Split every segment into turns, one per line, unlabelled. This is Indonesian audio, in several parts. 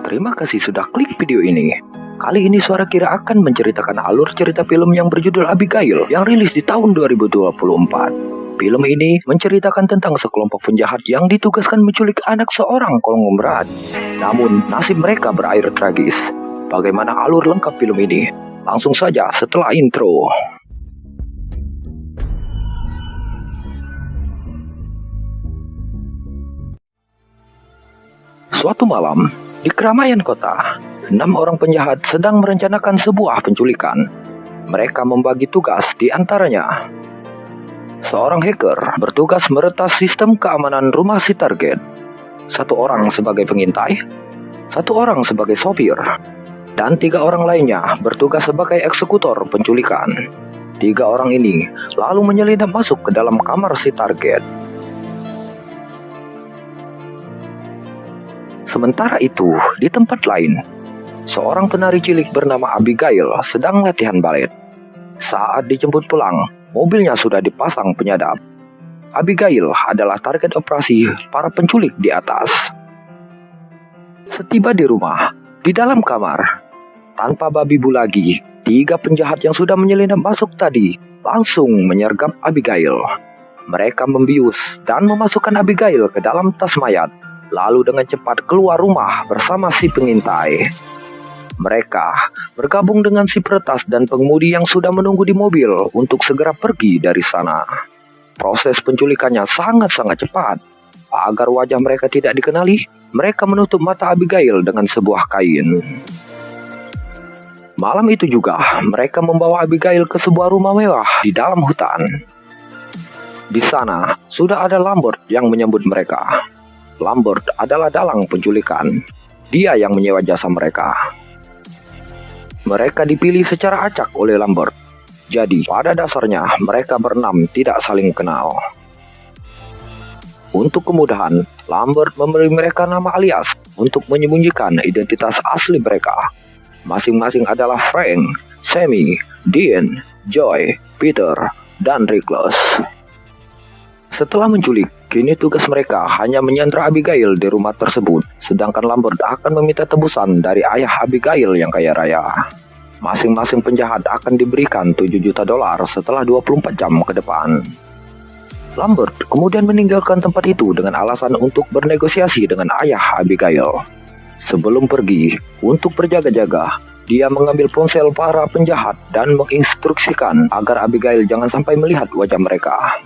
Terima kasih sudah klik video ini. Kali ini Suara Kira akan menceritakan alur cerita film yang berjudul Abigail yang rilis di tahun 2024. Film ini menceritakan tentang sekelompok penjahat yang ditugaskan menculik anak seorang konglomerat. Namun, nasib mereka berakhir tragis. Bagaimana alur lengkap film ini? Langsung saja setelah intro. Suatu malam, di keramaian kota, 6 orang penjahat sedang merencanakan sebuah penculikan. Mereka membagi tugas di antaranya. Seorang hacker bertugas meretas sistem keamanan rumah si target. 1 orang sebagai pengintai, 1 orang sebagai sopir, dan 3 orang lainnya bertugas sebagai eksekutor penculikan. 3 orang ini lalu menyelinap masuk ke dalam kamar si target. Sementara itu, di tempat lain, seorang penari cilik bernama Abigail sedang latihan balet. Saat dijemput pulang, mobilnya sudah dipasang penyadap. Abigail adalah target operasi para penculik di atas. Setiba di rumah, di dalam kamar, tanpa babi bu lagi, 3 penjahat yang sudah menyelinap masuk tadi langsung menyergap Abigail. Mereka membius dan memasukkan Abigail ke dalam tas mayat, lalu dengan cepat keluar rumah bersama si pengintai. Mereka bergabung dengan si peretas dan pengemudi yang sudah menunggu di mobil untuk segera pergi dari sana. Proses penculikannya sangat-sangat cepat. Agar wajah mereka tidak dikenali, mereka menutup mata Abigail dengan sebuah kain. Malam itu juga, mereka membawa Abigail ke sebuah rumah mewah di dalam hutan. Di sana, sudah ada Lambert yang menyambut mereka. Lambert adalah dalang penculikan. Dia yang menyewa jasa mereka. Mereka dipilih secara acak oleh Lambert. Jadi, pada dasarnya mereka berenam tidak saling kenal. Untuk kemudahan, Lambert memberi mereka nama alias untuk menyembunyikan identitas asli mereka. Masing-masing adalah Frank, Sammy, Dean, Joy, Peter, dan Reckless. Setelah menculik, kini tugas mereka hanya menyandra Abigail di rumah tersebut, sedangkan Lambert akan meminta tebusan dari ayah Abigail yang kaya raya. Masing-masing penjahat akan diberikan $7 juta setelah 24 jam ke depan. Lambert kemudian meninggalkan tempat itu dengan alasan untuk bernegosiasi dengan ayah Abigail. Sebelum pergi, untuk berjaga-jaga, dia mengambil ponsel para penjahat dan menginstruksikan agar Abigail jangan sampai melihat wajah mereka.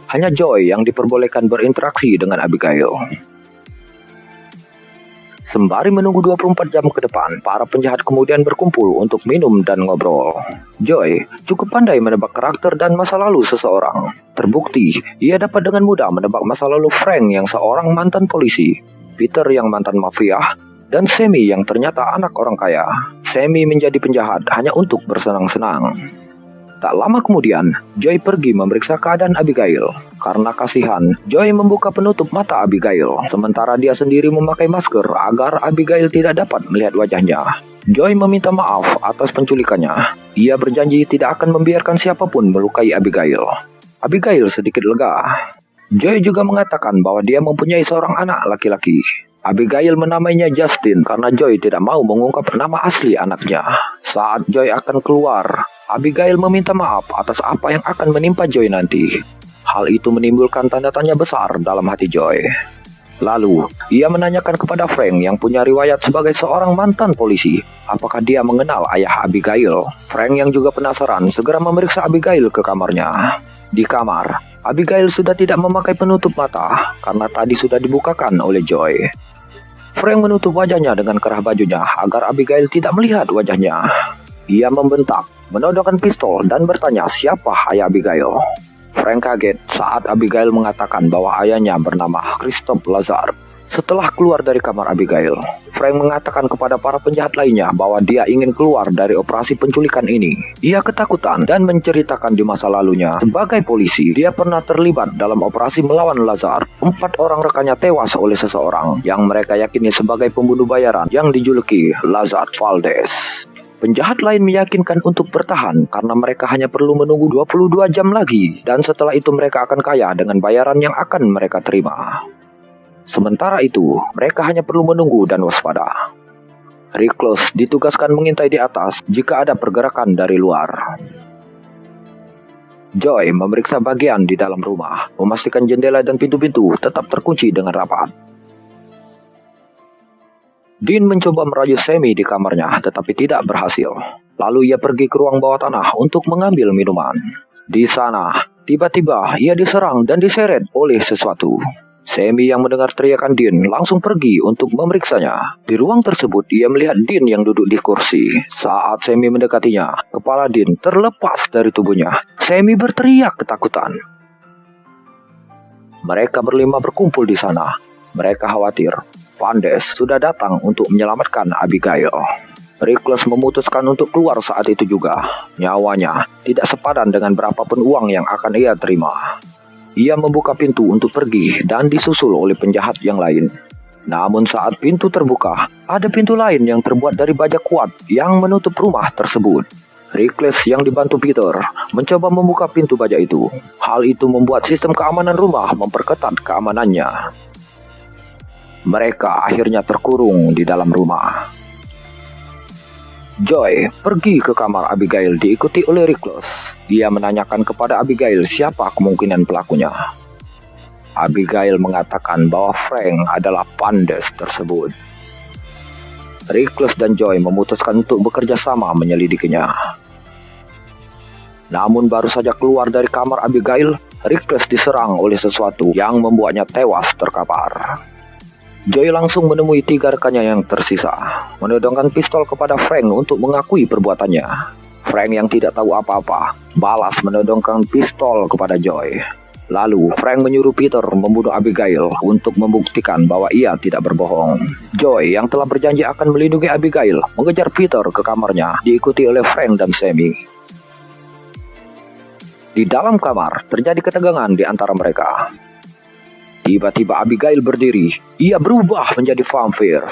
Hanya Joy yang diperbolehkan berinteraksi dengan Abigail. Sembari menunggu 24 jam ke depan, para penjahat kemudian berkumpul untuk minum dan ngobrol. Joy cukup pandai menebak karakter dan masa lalu seseorang. Terbukti, ia dapat dengan mudah menebak masa lalu Frank yang seorang mantan polisi, Peter yang mantan mafia, dan Sammy yang ternyata anak orang kaya. Sammy menjadi penjahat hanya untuk bersenang-senang. Tak lama kemudian, Joy pergi memeriksa keadaan Abigail. Karena kasihan, Joy membuka penutup mata Abigail, sementara dia sendiri memakai masker agar Abigail tidak dapat melihat wajahnya. Joy meminta maaf atas penculikannya. Ia berjanji tidak akan membiarkan siapapun melukai Abigail. Abigail sedikit lega. Joy juga mengatakan bahwa dia mempunyai seorang anak laki-laki. Abigail menamainya Justin karena Joy tidak mau mengungkap nama asli anaknya. Saat Joy akan keluar, Abigail meminta maaf atas apa yang akan menimpa Joy nanti. Hal itu menimbulkan tanda tanya besar dalam hati Joy. Lalu, ia menanyakan kepada Frank yang punya riwayat sebagai seorang mantan polisi, apakah dia mengenal ayah Abigail. Frank yang juga penasaran segera memeriksa Abigail ke kamarnya. Di kamar, Abigail sudah tidak memakai penutup mata karena tadi sudah dibukakan oleh Joy. Frank menutup wajahnya dengan kerah bajunya agar Abigail tidak melihat wajahnya. Ia membentak, menodongkan pistol dan bertanya siapa ayah Abigail. Frank kaget saat Abigail mengatakan bahwa ayahnya bernama Christoph Lazar. Setelah keluar dari kamar Abigail, Frank mengatakan kepada para penjahat lainnya bahwa dia ingin keluar dari operasi penculikan ini. Ia ketakutan dan menceritakan di masa lalunya sebagai polisi, dia pernah terlibat dalam operasi melawan Lazar. 4 orang rekannya tewas oleh seseorang yang mereka yakini sebagai pembunuh bayaran yang dijuluki Lazar Valdez. Penjahat lain meyakinkan untuk bertahan karena mereka hanya perlu menunggu 22 jam lagi, dan setelah itu mereka akan kaya dengan bayaran yang akan mereka terima. Sementara itu, mereka hanya perlu menunggu dan waspada. Recluse ditugaskan mengintai di atas jika ada pergerakan dari luar. Joy memeriksa bagian di dalam rumah, memastikan jendela dan pintu-pintu tetap terkunci dengan rapat. Dean mencoba merayu Sammy di kamarnya, tetapi tidak berhasil. Lalu ia pergi ke ruang bawah tanah untuk mengambil minuman. Di sana, tiba-tiba ia diserang dan diseret oleh sesuatu. Sammy yang mendengar teriakan Dean langsung pergi untuk memeriksanya. Di ruang tersebut, ia melihat Dean yang duduk di kursi. Saat Sammy mendekatinya, kepala Dean terlepas dari tubuhnya. Sammy berteriak ketakutan. Mereka berlima berkumpul di sana. Mereka khawatir Vandes sudah datang untuk menyelamatkan Abigail. Recluse memutuskan untuk keluar saat itu juga. Nyawanya tidak sepadan dengan berapapun uang yang akan ia terima. Ia membuka pintu untuk pergi dan disusul oleh penjahat yang lain. Namun saat pintu terbuka, ada pintu lain yang terbuat dari baja kuat yang menutup rumah tersebut. Recluse yang dibantu Peter mencoba membuka pintu baja itu. Hal itu membuat sistem keamanan rumah memperketat keamanannya. Mereka akhirnya terkurung di dalam rumah. Joy pergi ke kamar Abigail diikuti oleh Recluse. Dia menanyakan kepada Abigail siapa kemungkinan pelakunya. Abigail mengatakan bahwa Frank adalah Vandes tersebut. Recluse dan Joy memutuskan untuk bekerja sama menyelidikinya. Namun baru saja keluar dari kamar Abigail, Recluse diserang oleh sesuatu yang membuatnya tewas terkapar. Joy langsung menemui 3 rekannya yang tersisa, menodongkan pistol kepada Frank untuk mengakui perbuatannya. Frank yang tidak tahu apa-apa, balas menodongkan pistol kepada Joy. Lalu, Frank menyuruh Peter membunuh Abigail untuk membuktikan bahwa ia tidak berbohong. Joy yang telah berjanji akan melindungi Abigail mengejar Peter ke kamarnya, diikuti oleh Frank dan Sammy. Di dalam kamar, terjadi ketegangan di antara mereka. Tiba-tiba Abigail berdiri. Ia berubah menjadi vampire.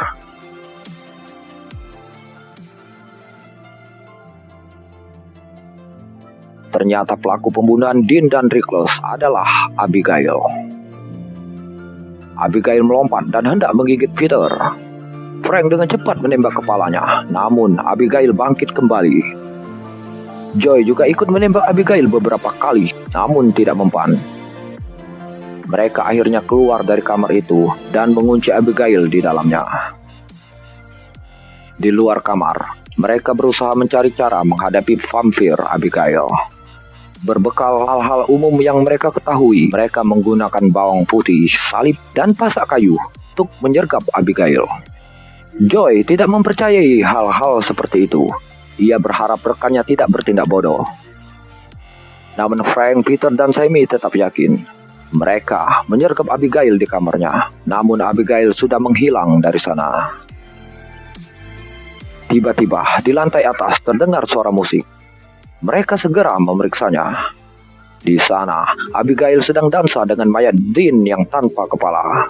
Ternyata pelaku pembunuhan Dean dan Recluse adalah Abigail. Abigail melompat dan hendak menggigit Peter. Frank dengan cepat menembak kepalanya, namun Abigail bangkit kembali. Joy juga ikut menembak Abigail beberapa kali, namun tidak mempan. Mereka akhirnya keluar dari kamar itu dan mengunci Abigail di dalamnya. Di luar kamar, mereka berusaha mencari cara menghadapi vampir Abigail. Berbekal hal-hal umum yang mereka ketahui, mereka menggunakan bawang putih, salib, dan pasak kayu untuk menyergap Abigail. Joy tidak mempercayai hal-hal seperti itu. Ia berharap rekannya tidak bertindak bodoh. Namun Frank, Peter, dan Sammy tetap yakin. Mereka menyergap Abigail di kamarnya. Namun Abigail sudah menghilang dari sana. Tiba-tiba di lantai atas terdengar suara musik. Mereka segera memeriksanya. Di sana, Abigail sedang dansa dengan mayat Dean yang tanpa kepala.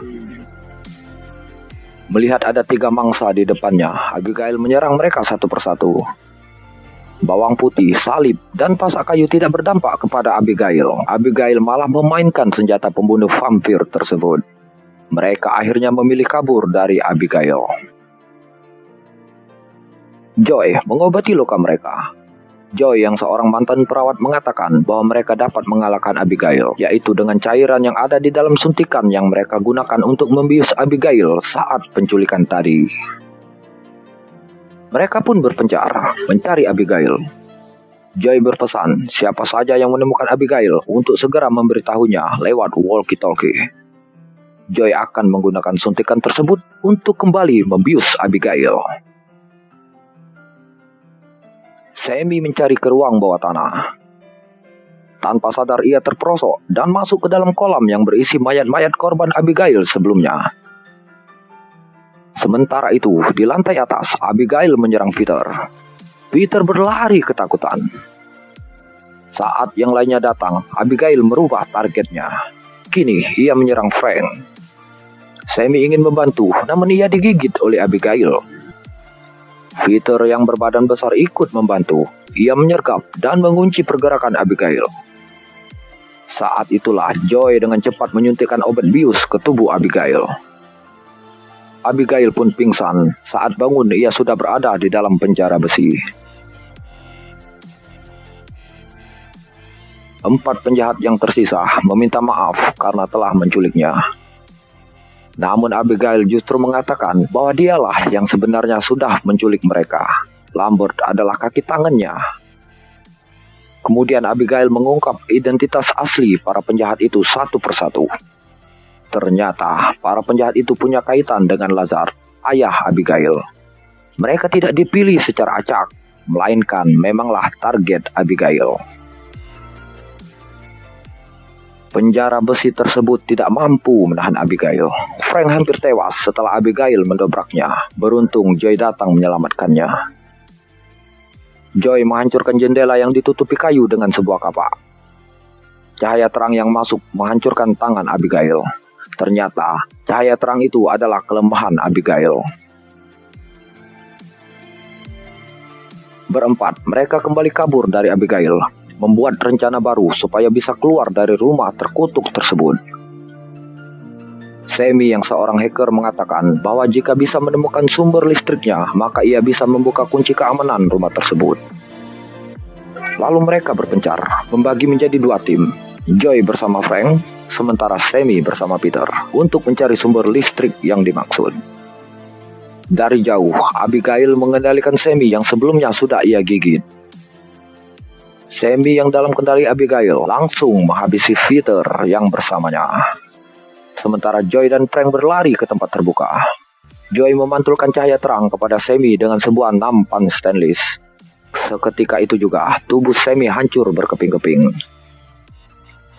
Melihat ada 3 mangsa di depannya, Abigail menyerang mereka satu persatu. Bawang putih, salib, dan pasak kayu tidak berdampak kepada Abigail. Abigail malah memainkan senjata pembunuh vampir tersebut. Mereka akhirnya memilih kabur dari Abigail. Joy mengobati luka mereka. Joy yang seorang mantan perawat mengatakan bahwa mereka dapat mengalahkan Abigail, yaitu dengan cairan yang ada di dalam suntikan yang mereka gunakan untuk membius Abigail saat penculikan tadi. Mereka pun berpencar mencari Abigail. Joy berpesan siapa saja yang menemukan Abigail untuk segera memberitahunya lewat walkie-talkie. Joy akan menggunakan suntikan tersebut untuk kembali membius Abigail. Sammy mencari ke ruang bawah tanah. Tanpa sadar ia terperosok dan masuk ke dalam kolam yang berisi mayat-mayat korban Abigail sebelumnya. Sementara itu, di lantai atas, Abigail menyerang Peter. Peter berlari ketakutan. Saat yang lainnya datang, Abigail merubah targetnya. Kini, ia menyerang Frank. Sammy ingin membantu, namun ia digigit oleh Abigail. Peter yang berbadan besar ikut membantu. Ia menyergap dan mengunci pergerakan Abigail. Saat itulah Joy dengan cepat menyuntikkan obat bius ke tubuh Abigail. Abigail pun pingsan. Saat bangun, ia sudah berada di dalam penjara besi. 4 penjahat yang tersisa meminta maaf karena telah menculiknya. Namun Abigail justru mengatakan bahwa dialah yang sebenarnya sudah menculik mereka. Lambert adalah kaki tangannya. Kemudian Abigail mengungkap identitas asli para penjahat itu satu persatu. Ternyata para penjahat itu punya kaitan dengan Lazar, ayah Abigail. Mereka tidak dipilih secara acak, melainkan memanglah target Abigail. Penjara besi tersebut tidak mampu menahan Abigail. Frank hampir tewas setelah Abigail mendobraknya. Beruntung Joy datang menyelamatkannya. Joy menghancurkan jendela yang ditutupi kayu dengan sebuah kapak. Cahaya terang yang masuk menghancurkan tangan Abigail. Ternyata cahaya terang itu adalah kelemahan Abigail. Berempat, mereka kembali kabur dari Abigail, membuat rencana baru supaya bisa keluar dari rumah terkutuk tersebut. Sammy yang seorang hacker mengatakan bahwa jika bisa menemukan sumber listriknya, maka ia bisa membuka kunci keamanan rumah tersebut. Lalu mereka berpencar, membagi menjadi 2 tim. Joy bersama Frank, sementara Sammy bersama Peter, untuk mencari sumber listrik yang dimaksud. Dari jauh, Abigail mengendalikan Sammy yang sebelumnya sudah ia gigit. Sammy yang dalam kendali Abigail langsung menghabisi Peter yang bersamanya. Sementara Joy dan Frank berlari ke tempat terbuka. Joy memantulkan cahaya terang kepada Sammy dengan sebuah nampan stainless. Seketika itu juga, tubuh Sammy hancur berkeping-keping.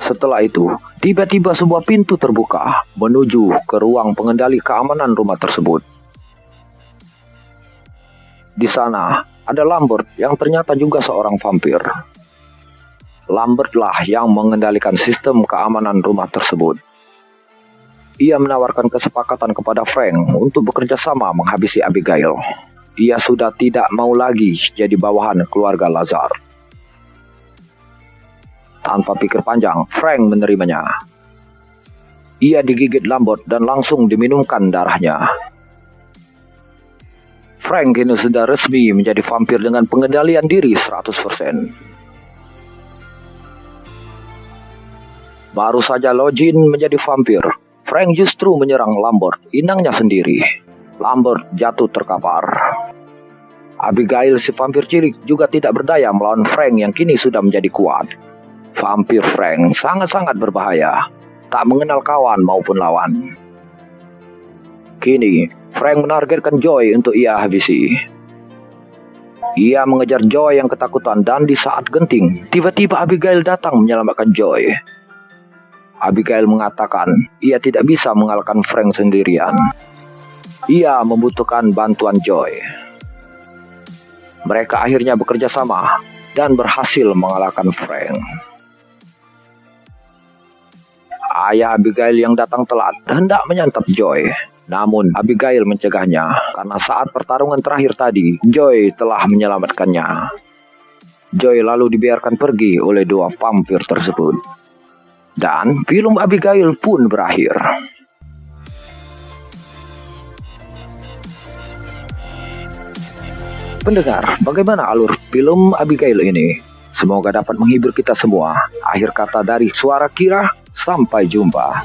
Setelah itu, tiba-tiba sebuah pintu terbuka menuju ke ruang pengendali keamanan rumah tersebut. Di sana, ada Lambert yang ternyata juga seorang vampir. Lambertlah yang mengendalikan sistem keamanan rumah tersebut. Ia menawarkan kesepakatan kepada Frank untuk bekerja sama menghabisi Abigail. Ia sudah tidak mau lagi jadi bawahan keluarga Lazar. Tanpa pikir panjang, Frank menerimanya. Ia digigit Lambert dan langsung diminumkan darahnya. Frank kini sudah resmi menjadi vampir dengan pengendalian diri 100%. Baru saja Login menjadi vampir, Frank justru menyerang Lambert, inangnya sendiri. Lambert jatuh terkapar. Abigail si vampir cilik juga tidak berdaya melawan Frank yang kini sudah menjadi kuat. Vampir Frank sangat-sangat berbahaya, tak mengenal kawan maupun lawan. Kini, Frank menargetkan Joy untuk ia habisi. Ia mengejar Joy yang ketakutan dan di saat genting, tiba-tiba Abigail datang menyelamatkan Joy. Abigail mengatakan ia tidak bisa mengalahkan Frank sendirian. Ia membutuhkan bantuan Joy. Mereka akhirnya bekerja sama dan berhasil mengalahkan Frank. Ayah Abigail yang datang telat hendak menyantap Joy. Namun Abigail mencegahnya karena saat pertarungan terakhir tadi, Joy telah menyelamatkannya. Joy lalu dibiarkan pergi oleh 2 vampir tersebut. Dan film Abigail pun berakhir. Pendengar, bagaimana alur film Abigail ini? Semoga dapat menghibur kita semua. Akhir kata dari Suara Kira, sampai jumpa.